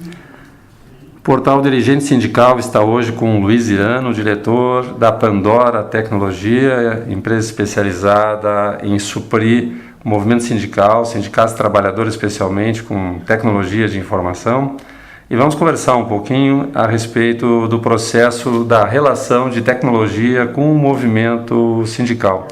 O Portal Dirigente Sindical está hoje com o Luiz Irano, diretor da Pandora Tecnologia, empresa especializada em suprir o movimento sindical, sindicatos trabalhadores especialmente com tecnologia de informação. E vamos conversar um pouquinho a respeito do processo da relação de tecnologia com o movimento sindical.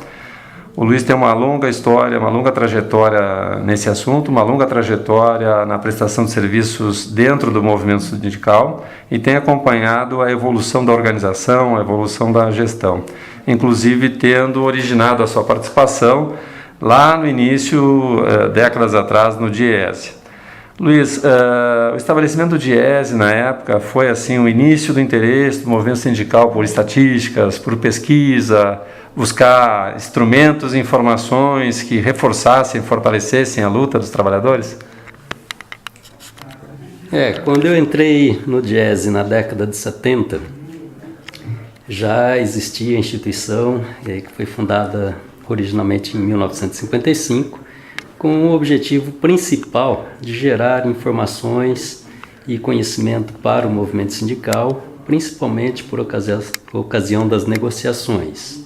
O Luiz tem uma longa história, uma longa trajetória nesse assunto, uma longa trajetória na prestação de serviços dentro do movimento sindical e tem acompanhado a evolução da organização, a evolução da gestão, inclusive tendo originado a sua participação lá no início, décadas atrás, no DIEESE. Luiz, o estabelecimento do DIEESE na época foi assim o início do interesse do movimento sindical por estatísticas, por pesquisa, buscar instrumentos e informações que reforçassem, fortalecessem a luta dos trabalhadores? Quando eu entrei no DIEESE na década de 70, já existia a instituição que foi fundada originalmente em 1955, com o objetivo principal de gerar informações e conhecimento para o movimento sindical, principalmente por ocasião das negociações.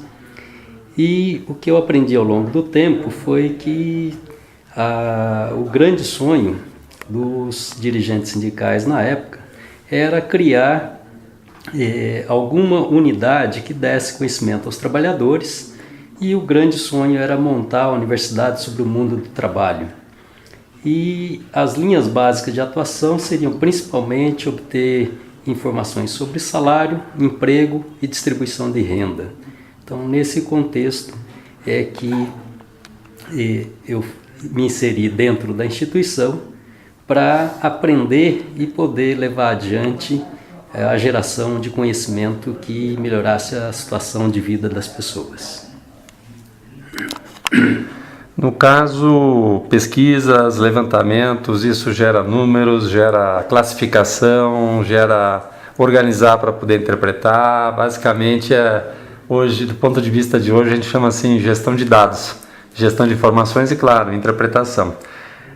E o que eu aprendi ao longo do tempo foi que o grande sonho dos dirigentes sindicais na época era criar alguma unidade que desse conhecimento aos trabalhadores, e o grande sonho era montar a universidade sobre o mundo do trabalho. E as linhas básicas de atuação seriam principalmente obter informações sobre salário, emprego e distribuição de renda. Então, nesse contexto é que eu me inseri dentro da instituição para aprender e poder levar adiante a geração de conhecimento que melhorasse a situação de vida das pessoas. No caso, pesquisas, levantamentos, isso gera números, gera classificação, gera organizar para poder interpretar. Basicamente, hoje, do ponto de vista de hoje, a gente chama assim gestão de dados, gestão de informações e, claro, interpretação.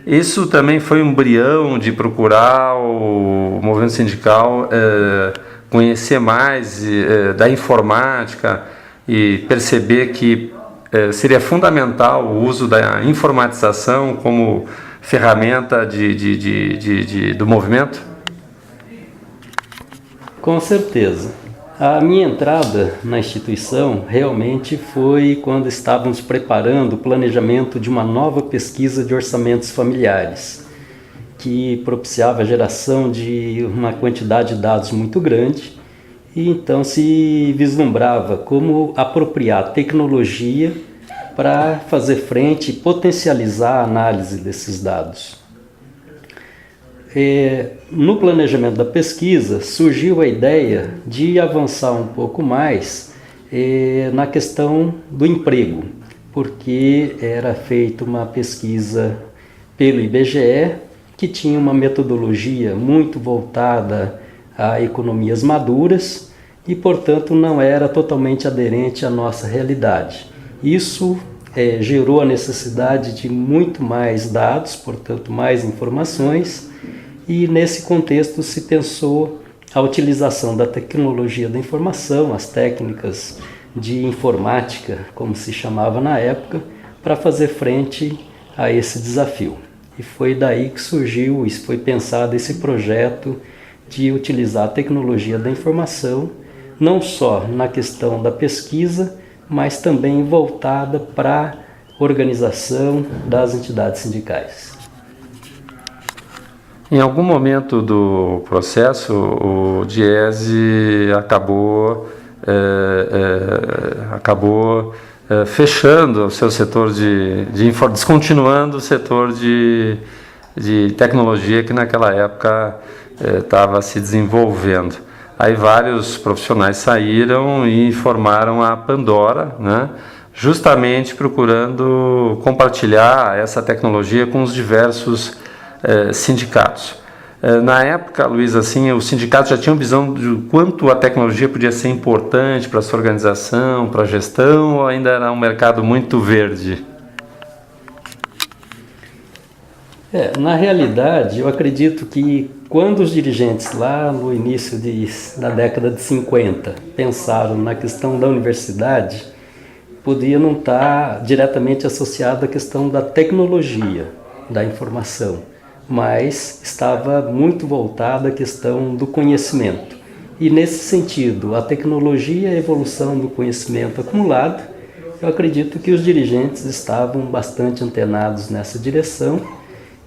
Isso também foi um embrião de procurar o movimento sindical conhecer mais da informática e perceber que seria fundamental o uso da informatização como ferramenta do movimento? Com certeza. A minha entrada na instituição realmente foi quando estávamos preparando o planejamento de uma nova pesquisa de orçamentos familiares, que propiciava a geração de uma quantidade de dados muito grande. E então se vislumbrava como apropriar tecnologia para fazer frente e potencializar a análise desses dados. No planejamento da pesquisa surgiu a ideia de avançar um pouco mais na questão do emprego, porque era feita uma pesquisa pelo IBGE que tinha uma metodologia muito voltada a economias maduras e, portanto, não era totalmente aderente à nossa realidade. Isso gerou a necessidade de muito mais dados, portanto, mais informações, e nesse contexto se pensou a utilização da tecnologia da informação, as técnicas de informática, como se chamava na época, para fazer frente a esse desafio. E foi daí que surgiu e foi pensado esse projeto de utilizar a tecnologia da informação, não só na questão da pesquisa, mas também voltada para a organização das entidades sindicais. Em algum momento do processo, o DIEESE acabou fechando o seu setor descontinuando o setor de tecnologia que naquela época estava se desenvolvendo. Aí vários profissionais saíram e formaram a Pandora, né? Justamente procurando compartilhar essa tecnologia com os diversos sindicatos. Na época, Luiz, assim, os sindicatos já tinham visão de quanto a tecnologia podia ser importante para a sua organização, para a gestão, ou ainda era um mercado muito verde? Na realidade, eu acredito que quando os dirigentes lá no início da década de 50 pensaram na questão da universidade, podia não estar diretamente associado à questão da tecnologia, da informação, mas estava muito voltada à questão do conhecimento. E nesse sentido, a tecnologia e a evolução do conhecimento acumulado, eu acredito que os dirigentes estavam bastante antenados nessa direção.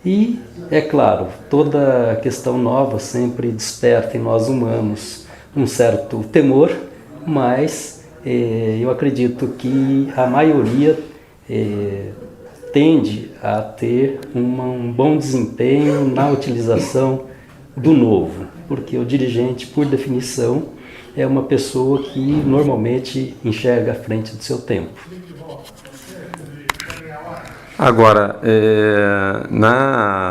E, é claro, toda questão nova sempre desperta em nós humanos um certo temor, mas eu acredito que a maioria tende a ter um bom desempenho na utilização do novo, porque o dirigente, por definição, é uma pessoa que normalmente enxerga à frente do seu tempo. Agora,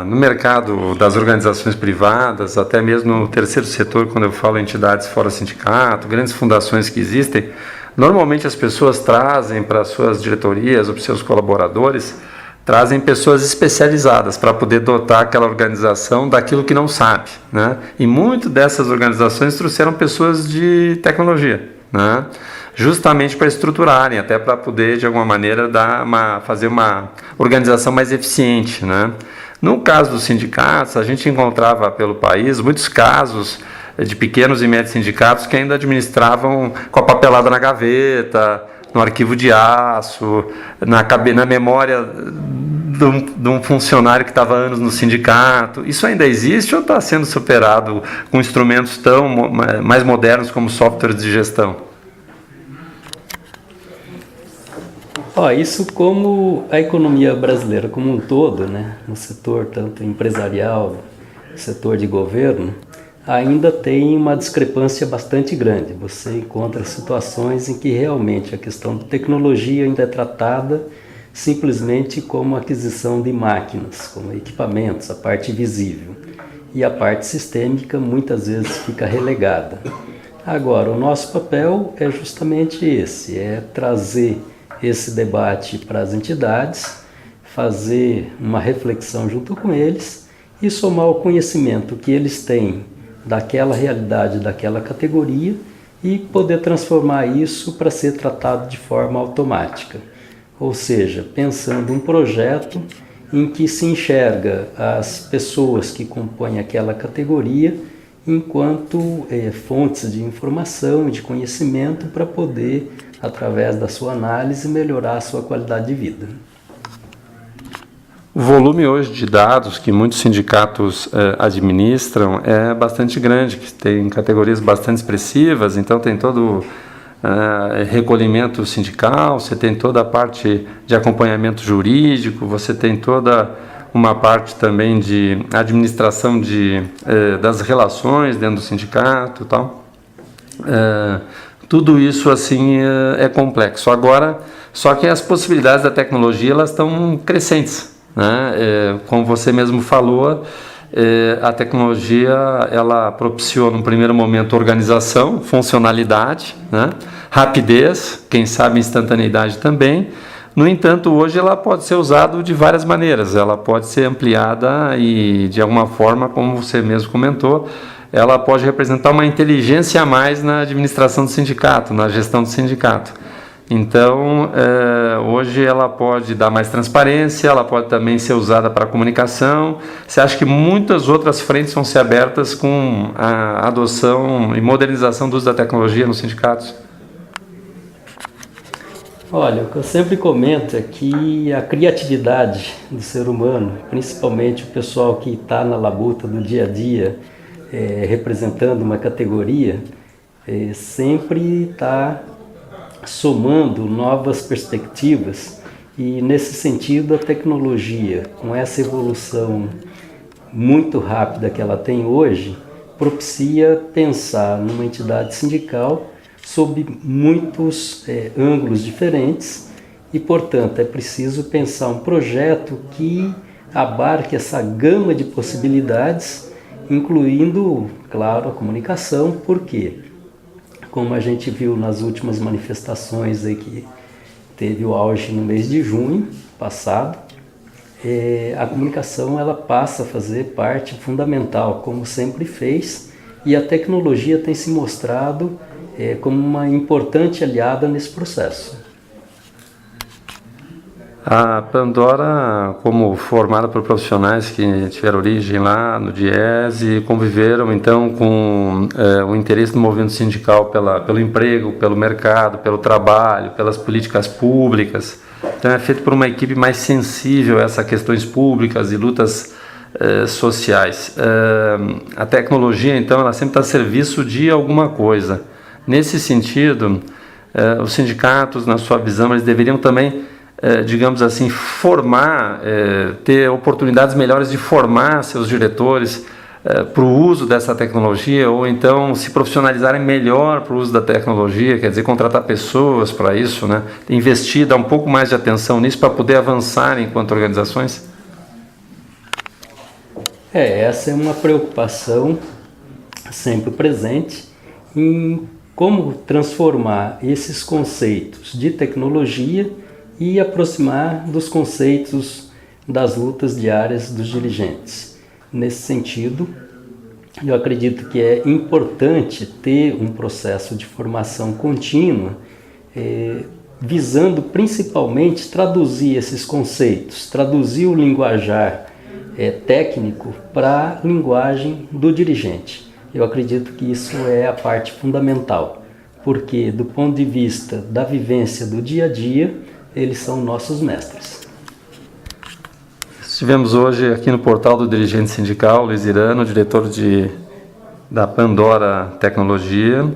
no mercado das organizações privadas, até mesmo no terceiro setor, quando eu falo entidades fora sindicato, grandes fundações que existem, normalmente as pessoas trazem para suas diretorias ou para seus colaboradores, trazem pessoas especializadas para poder dotar aquela organização daquilo que não sabe, né? E muitas dessas organizações trouxeram pessoas de tecnologia, né? Justamente para estruturarem, até para poder, de alguma maneira, fazer uma organização mais eficiente, né? No caso dos sindicatos, a gente encontrava pelo país muitos casos de pequenos e médios sindicatos que ainda administravam com a papelada na gaveta, no arquivo de aço, na memória de um funcionário que estava há anos no sindicato. Isso ainda existe ou está sendo superado com instrumentos tão mais modernos como softwares de gestão? Isso como a economia brasileira como um todo, né, no setor tanto empresarial, setor de governo, ainda tem uma discrepância bastante grande. Você encontra situações em que realmente a questão de tecnologia ainda é tratada simplesmente como aquisição de máquinas, como equipamentos, a parte visível. E a parte sistêmica muitas vezes fica relegada. Agora, o nosso papel é justamente esse, é trazer esse debate para as entidades, fazer uma reflexão junto com eles e somar o conhecimento que eles têm daquela realidade, daquela categoria e poder transformar isso para ser tratado de forma automática. Ou seja, pensando um projeto em que se enxerga as pessoas que compõem aquela categoria enquanto fontes de informação e de conhecimento para poder, através da sua análise, melhorar a sua qualidade de vida. O volume hoje de dados que muitos sindicatos administram é bastante grande, que tem categorias bastante expressivas, então tem todo recolhimento sindical, você tem toda a parte de acompanhamento jurídico, você tem toda uma parte também de administração das relações dentro do sindicato e tal. Tudo isso assim é complexo. Agora, só que as possibilidades da tecnologia elas estão crescentes, né? Como você mesmo falou, a tecnologia ela propiciou no primeiro momento organização, funcionalidade, né? Rapidez, quem sabe instantaneidade também. No entanto, hoje ela pode ser usada de várias maneiras, ela pode ser ampliada e de alguma forma, como você mesmo comentou, ela pode representar uma inteligência a mais na administração do sindicato, na gestão do sindicato. Então, hoje ela pode dar mais transparência, ela pode também ser usada para comunicação. Você acha que muitas outras frentes vão ser abertas com a adoção e modernização do uso da tecnologia nos sindicatos? Olha, o que eu sempre comento é que a criatividade do ser humano, principalmente o pessoal que está na labuta do dia a dia, representando uma categoria, sempre está somando novas perspectivas e, nesse sentido, a tecnologia, com essa evolução muito rápida que ela tem hoje, propicia pensar numa entidade sindical sob muitos ângulos diferentes e, portanto, é preciso pensar um projeto que abarque essa gama de possibilidades, incluindo, claro, a comunicação, porque, como a gente viu nas últimas manifestações aí que teve o auge no mês de junho passado, a comunicação ela passa a fazer parte fundamental, como sempre fez, e a tecnologia tem se mostrado como uma importante aliada nesse processo. A Pandora, como formada por profissionais que tiveram origem lá no DIEESE e conviveram então com o interesse do movimento sindical pelo emprego, pelo mercado, pelo trabalho, pelas políticas públicas. Então é feito por uma equipe mais sensível a essas questões públicas e lutas sociais. A tecnologia então ela sempre está a serviço de alguma coisa. Nesse sentido, os sindicatos, na sua visão, eles deveriam também digamos assim, ter oportunidades melhores de formar seus diretores para o uso dessa tecnologia, ou então se profissionalizarem melhor para o uso da tecnologia, quer dizer, contratar pessoas para isso, né? Investir, dar um pouco mais de atenção nisso para poder avançar enquanto organizações? Essa é uma preocupação sempre presente em como transformar esses conceitos de tecnologia e aproximar dos conceitos das lutas diárias dos dirigentes. Nesse sentido, eu acredito que é importante ter um processo de formação contínua, visando principalmente traduzir esses conceitos, traduzir o linguajar técnico para a linguagem do dirigente. Eu acredito que isso é a parte fundamental, porque do ponto de vista da vivência do dia a dia, eles são nossos mestres. Estivemos hoje aqui no portal do dirigente sindical, Luiz Irano, diretor da Pandora Tecnologia,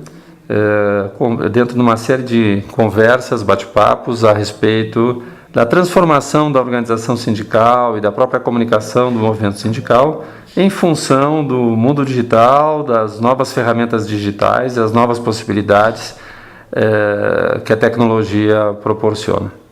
dentro de uma série de conversas, bate-papos a respeito da transformação da organização sindical e da própria comunicação do movimento sindical em função do mundo digital, das novas ferramentas digitais e as novas possibilidades que a tecnologia proporciona.